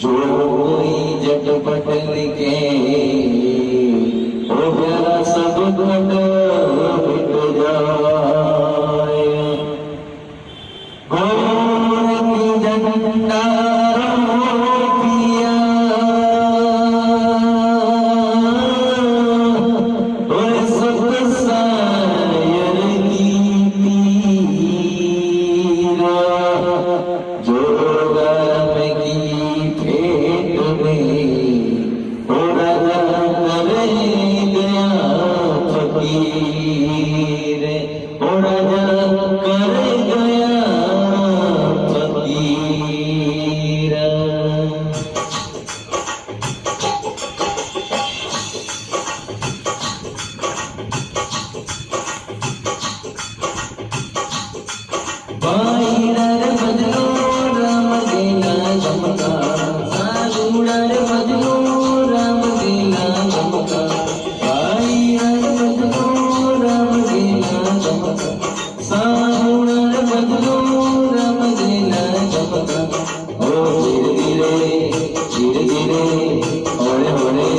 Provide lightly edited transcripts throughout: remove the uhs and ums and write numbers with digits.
जो कोई झटपट लिखे वो प्यारा सब घट मिट जाए। गौर की झंडा पिया और सब सायर की पीरा जो गम की भेंट में हो राजा करे गया फकीर, हो राजा करे गया फकीर। बाईडर बदलो राम देना चमका, सागुडर बदलो राम देना चमका, बाईडर बदलो राम देना चमका, सागुडर बदलो राम देना चमका। ओ धीरे धीरे ओरे ओरे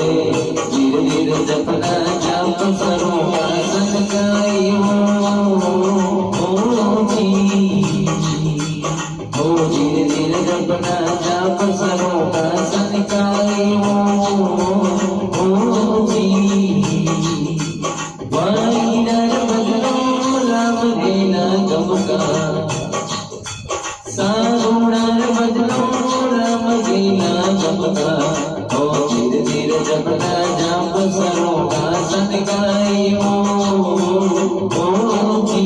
धीरे धीरे जपना जाप सरो आसन गाई हो जी। ओ धीरे धीरे जपना जाप सरो आसन गाई हो जी। बाईडर बदलो राम देना चमका, सागुडर बदलो राम देना चमका। ओ धीरे धीरे जपना जाप सरो आसन गाई हो जी।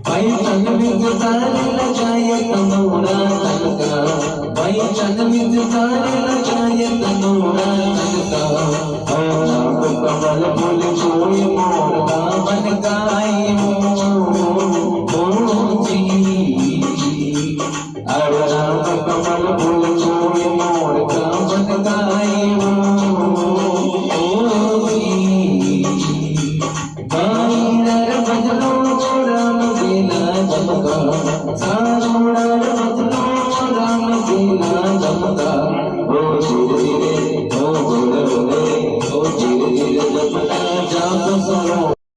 भाई चंद में तारे लगाए तनोरा तनका, भाई चंद में तारे लगाए तनोरा तनका। नाम कमल फूल कोई